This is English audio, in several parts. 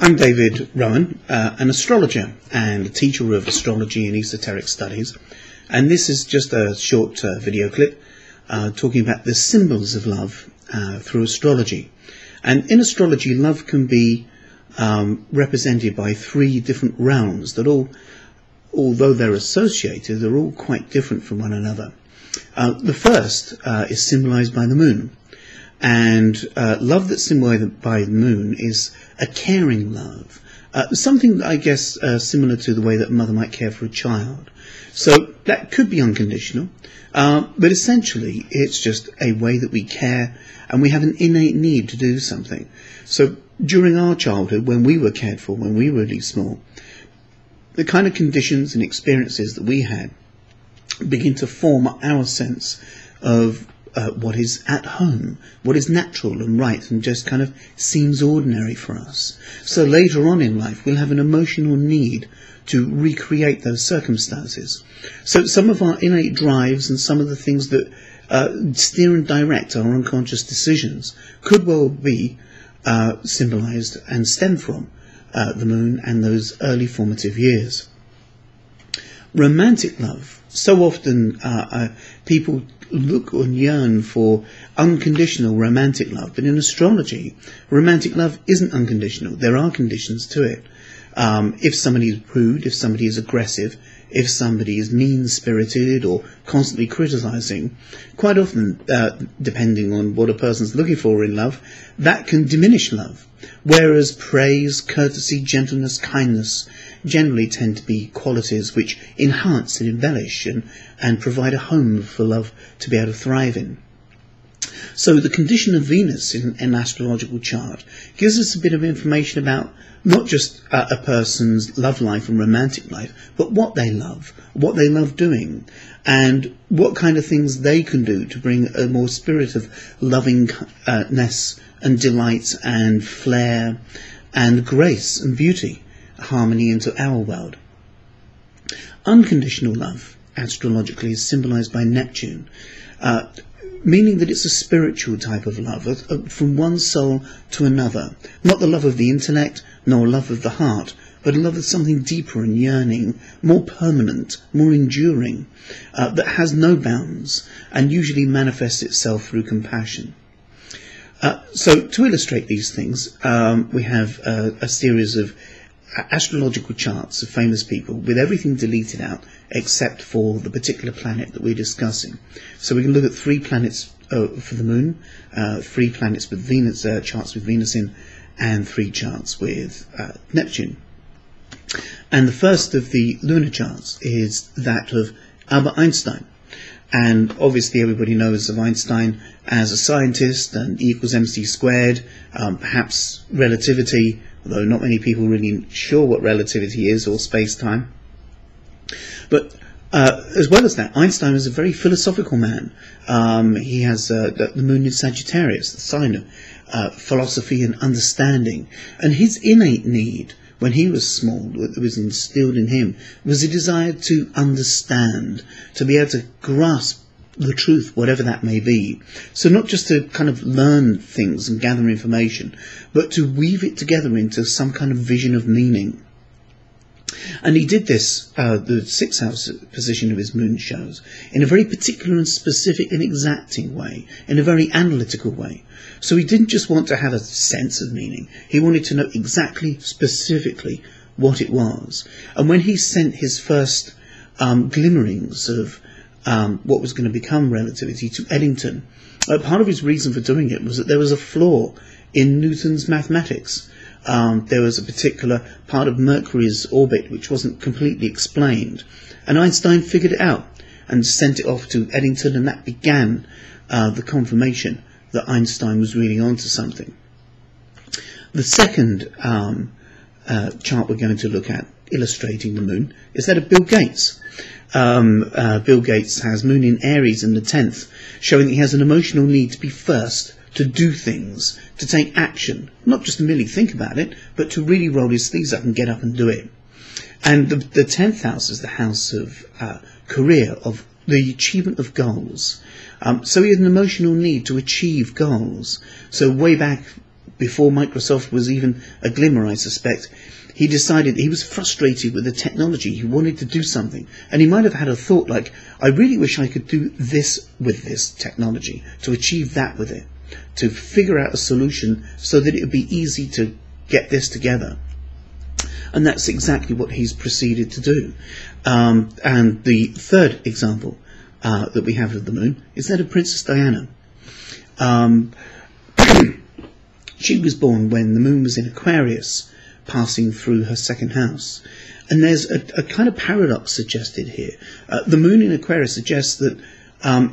I'm David Rowan, an astrologer and a teacher of astrology and esoteric studies, and this is just a short video clip talking about the symbols of love through astrology. And in astrology, love can be represented by three different realms that although they're associated, they're all quite different from one another. The first is symbolized by the moon. And love that's symbolized by the moon is a caring love, something I guess similar to the way that a mother might care for a child. So that could be unconditional, but essentially it's just a way that we care and we have an innate need to do something. So during our childhood, when we were cared for, when we were really small, the kind of conditions and experiences that we had begin to form our sense of what is at home, what is natural and right and just kind of seems ordinary for us. So later on in life we'll have an emotional need to recreate those circumstances. So some of our innate drives and some of the things that steer and direct our unconscious decisions could well be symbolized and stem from the moon and those early formative years. Romantic love. So often people look and yearn for unconditional romantic love, but in astrology, romantic love isn't unconditional. There are conditions to it. If somebody is rude, if somebody is aggressive, if somebody is mean-spirited or constantly criticizing, quite often, depending on what a person's looking for in love, that can diminish love. Whereas praise, courtesy, gentleness, kindness generally tend to be qualities which enhance and embellish and provide a home for love to be able to thrive in. So the condition of Venus in an astrological chart gives us a bit of information about not just a person's love life and romantic life, but what they love doing, and what kind of things they can do to bring a more spirit of lovingness and delight and flair and grace and beauty, harmony into our world. Unconditional love, astrologically, is symbolized by Neptune, meaning that it's a spiritual type of love, from one soul to another. Not the love of the intellect, nor a love of the heart, but a love of something deeper and yearning, more permanent, more enduring, that has no bounds, and usually manifests itself through compassion. So to illustrate these things, we have a series of astrological charts of famous people with everything deleted out except for the particular planet that we're discussing. So we can look at 3 planets for the moon, 3 planets with Venus, charts with Venus in, and 3 charts with Neptune. And the first of the lunar charts is that of Albert Einstein. And obviously everybody knows of Einstein as a scientist and E equals mc squared, perhaps relativity, although not many people really sure what relativity is, or space-time. But as well as that, Einstein was a very philosophical man. He has the moon in Sagittarius, the sign of philosophy and understanding. And his innate need, when he was small, that was instilled in him, was a desire to understand, to be able to grasp the truth, whatever that may be. So not just to kind of learn things and gather information, but to weave it together into some kind of vision of meaning. And he did this, the 6th house position of his moon shows, in a very particular and specific and exacting way, in a very analytical way. So he didn't just want to have a sense of meaning, he wanted to know exactly, specifically, what it was. And when he sent his first glimmerings of what was going to become relativity to Eddington, part of his reason for doing it was that there was a flaw in Newton's mathematics. There was a particular part of Mercury's orbit which wasn't completely explained, and Einstein figured it out and sent it off to Eddington, and that began the confirmation that Einstein was really onto something. The second chart we're going to look at, illustrating the moon, is that of Bill Gates. Bill Gates has moon in Aries in the 10th, showing that he has an emotional need to be first, to do things, to take action, not just to merely think about it, but to really roll his sleeves up and get up and do it. And the 10th house is the house of career, of the achievement of goals. So he had an emotional need to achieve goals. So way back before Microsoft was even a glimmer, I suspect, he decided he was frustrated with the technology. He wanted to do something. And he might have had a thought like, I really wish I could do this with this technology, to achieve that with it, to figure out a solution so that it would be easy to get this together. And that's exactly what he's proceeded to do. And the third example that we have of the moon is that of Princess Diana. She was born when the moon was in Aquarius, passing through her second house. And there's a kind of paradox suggested here. The moon in Aquarius suggests that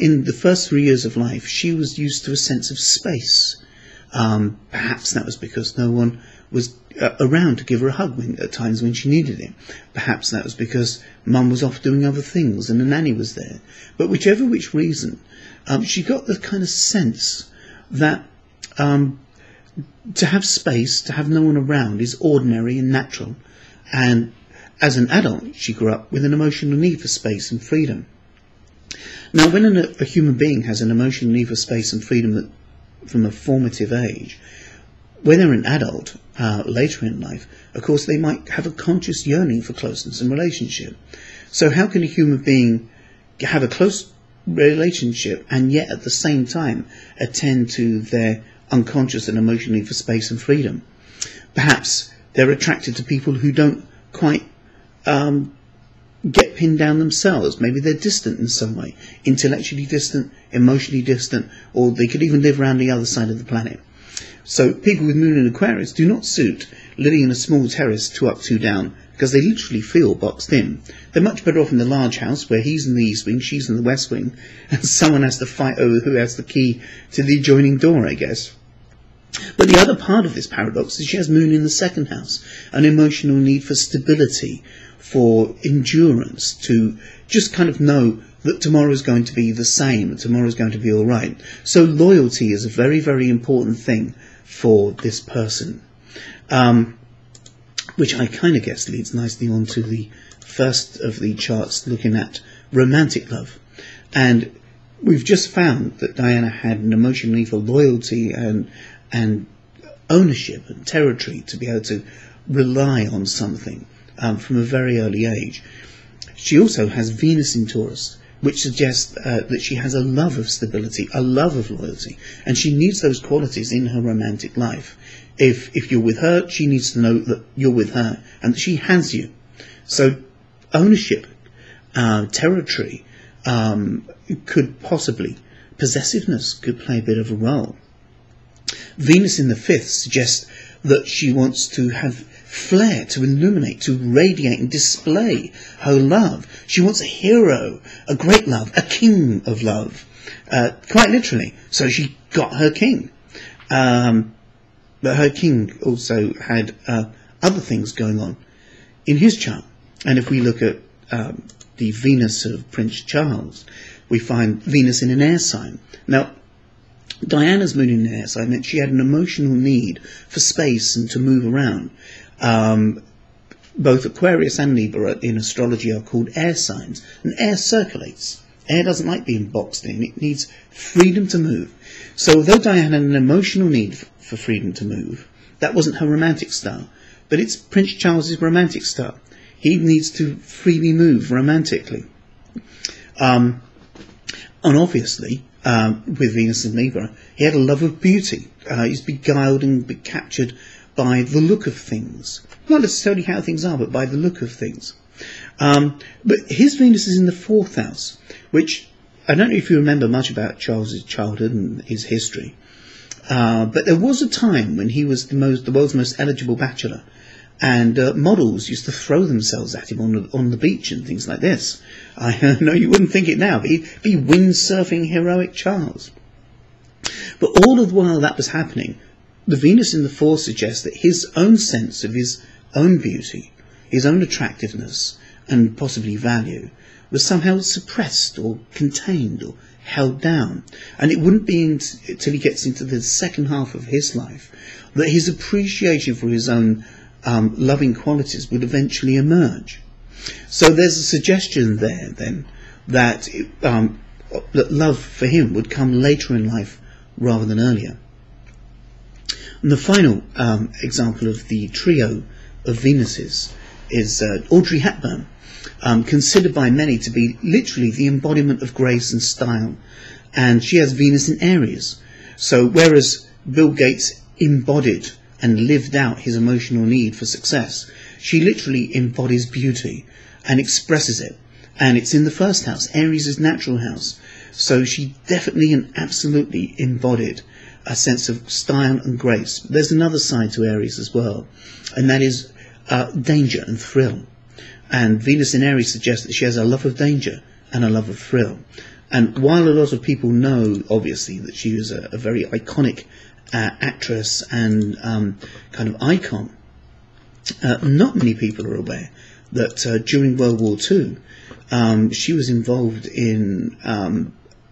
in the first 3 years of life, she was used to a sense of space. Perhaps that was because no one was around to give her a hug at times when she needed it. Perhaps that was because mum was off doing other things and the nanny was there. But whichever which reason, she got the kind of sense that to have space, to have no one around, is ordinary and natural. And as an adult, she grew up with an emotional need for space and freedom. Now, when a human being has an emotional need for space and freedom from a formative age, when they're an adult, later in life, of course, they might have a conscious yearning for closeness and relationship. So how can a human being have a close relationship and yet at the same time attend to their unconscious and emotional need for space and freedom? Perhaps they're attracted to people who don't quite get pinned down themselves. Maybe they're distant in some way, intellectually distant, emotionally distant, or they could even live around the other side of the planet. So people with moon in Aquarius do not suit living in a small terrace, 2 up, 2 down, because they literally feel boxed in. They're much better off in the large house where he's in the east wing, she's in the west wing, and someone has to fight over who has the key to the adjoining door, I guess. But the other part of this paradox is she has moon in the second house, an emotional need for stability, for endurance, to just kind of know that tomorrow is going to be the same, that tomorrow is going to be all right. So loyalty is a very, very important thing for this person, which I kind of guess leads nicely on to the first of the charts looking at romantic love. And we've just found that Diana had an emotional need for loyalty and ownership and territory, to be able to rely on something from a very early age. She also has Venus in Taurus, which suggests that she has a love of stability, a love of loyalty, and she needs those qualities in her romantic life. If you're with her, she needs to know that you're with her and that she has you. So ownership, territory, could possibly, possessiveness could play a bit of a role. Venus in the fifth suggests that she wants to have flair, to illuminate, to radiate and display her love. She wants a hero, a great love, a king of love, quite literally. So she got her king. But her king also had other things going on in his chart. And if we look at the Venus of Prince Charles, we find Venus in an air sign. Now, Diana's moon in an air sign meant she had an emotional need for space and to move around. Both Aquarius and Libra in astrology are called air signs, and air circulates. Air doesn't like being boxed in, it needs freedom to move. So although Diana had an emotional need for freedom to move, that wasn't her romantic style, but it's Prince Charles's romantic style. He needs to freely move romantically. And obviously, with Venus and Libra, he had a love of beauty. He's beguiled and captured by the look of things. Not necessarily how things are, but by the look of things. But his Venus is in the fourth house, which, I don't know if you remember much about Charles's childhood and his history, but there was a time when he was the world's most eligible bachelor, and models used to throw themselves at him on the beach and things like this. I know you wouldn't think it now, but he'd be windsurfing heroic Charles. But all the while that was happening, the Venus in the fourth suggests that his own sense of his own beauty, his own attractiveness, and possibly value, was somehow suppressed or contained or held down. And it wouldn't be until he gets into the second half of his life that his appreciation for his own loving qualities would eventually emerge. So there's a suggestion there then that that love for him would come later in life rather than earlier. And the final example of the trio of Venuses is Audrey Hepburn, considered by many to be literally the embodiment of grace and style. And she has Venus in Aries. So whereas Bill Gates embodied and lived out his emotional need for success, she literally embodies beauty and expresses it. And it's in the first house. Aries is natural house. So she definitely and absolutely embodied a sense of style and grace. But there's another side to Aries as well, and that is danger and thrill. And Venus in Aries suggests that she has a love of danger and a love of thrill. And while a lot of people know, obviously, that she was a very iconic actress and kind of icon, not many people are aware that during World War II, she was involved in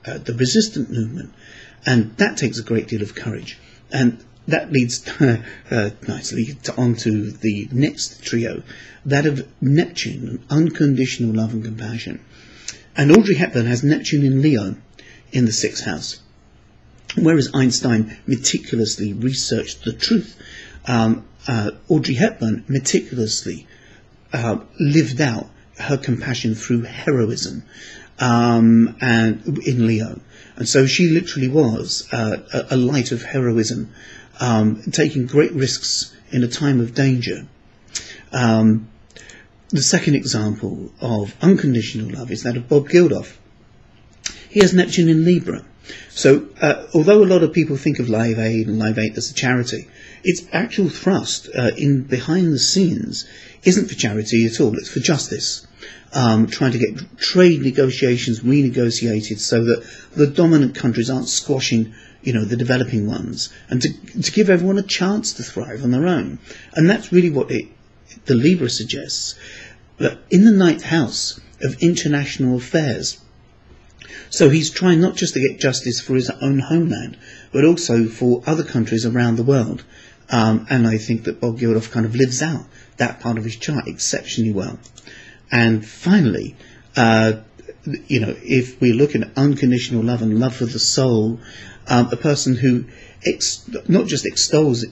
the resistance movement, and that takes a great deal of courage. And that leads nicely onto the next trio, that of Neptune, unconditional love and compassion. And Audrey Hepburn has Neptune in Leo in the 6th house. Whereas Einstein meticulously researched the truth, Audrey Hepburn meticulously lived out her compassion through heroism and in Leo. And so she literally was a light of heroism, taking great risks in a time of danger. The second example of unconditional love is that of Bob Geldof. He has Neptune in Libra. So although a lot of people think of Live Aid and Live Aid as a charity, its actual thrust in behind the scenes isn't for charity at all, it's for justice. Trying to get trade negotiations renegotiated so that the dominant countries aren't squashing, the developing ones, and to give everyone a chance to thrive on their own. And that's really what the Libra suggests, that in the 9th house of international affairs. So he's trying not just to get justice for his own homeland, but also for other countries around the world. And I think that Bob Geldof kind of lives out that part of his chart exceptionally well. And finally, if we're looking at unconditional love and love for the soul, a person who not just extols,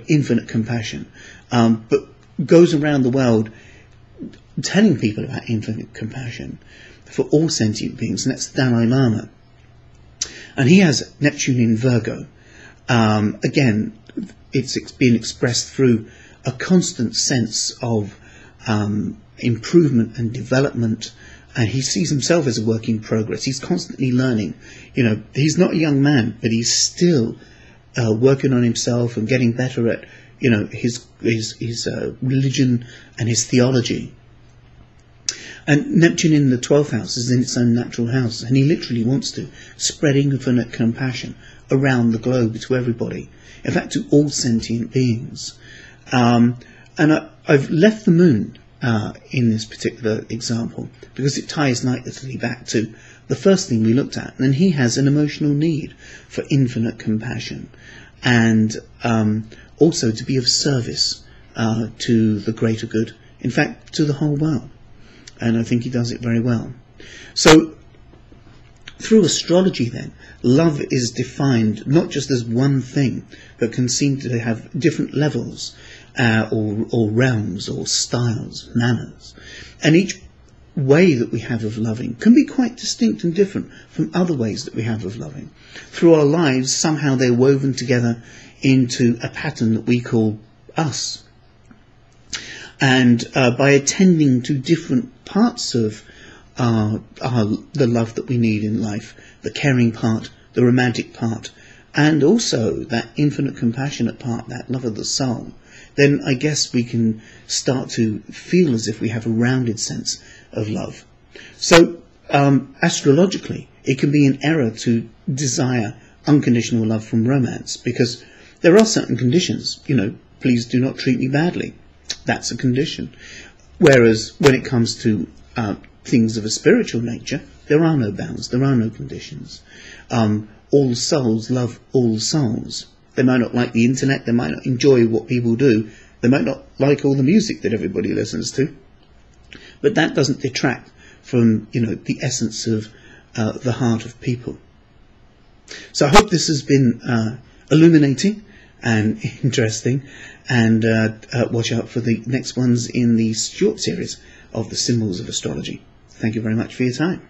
infinite compassion, but goes around the world telling people about infinite compassion for all sentient beings, and that's the Dalai Lama. And he has Neptune in Virgo. Again, it's being expressed through a constant sense of improvement and development, and he sees himself as a work in progress. He's constantly learning. He's not a young man, but he's still working on himself and getting better at his religion and his theology. And Neptune in the 12th house is in its own natural house, and he literally wants to spread infinite compassion around the globe to everybody, in fact to all sentient beings. And I've left the moon in this particular example because it ties nicely back to the first thing we looked at. And he has an emotional need for infinite compassion, and also to be of service to the greater good, in fact to the whole world. And I think he does it very well. So through astrology then, love is defined not just as one thing, but can seem to have different levels or realms or styles, manners. And each way that we have of loving can be quite distinct and different from other ways that we have of loving. Through our lives, somehow they're woven together into a pattern that we call us. And by attending to different parts of the love that we need in life, the caring part, the romantic part, and also that infinite compassionate part, that love of the soul, then I guess we can start to feel as if we have a rounded sense of love. So astrologically, it can be an error to desire unconditional love from romance, because there are certain conditions. Please do not treat me badly. That's a condition. Whereas when it comes to things of a spiritual nature, there are no bounds, there are no conditions. All souls love all souls. They might not like the internet, they might not enjoy what people do, they might not like all the music that everybody listens to, but that doesn't detract from the essence of the heart of people. So I hope this has been illuminating and interesting, and watch out for the next ones in the short series of the Symbols of Astrology. Thank you very much for your time.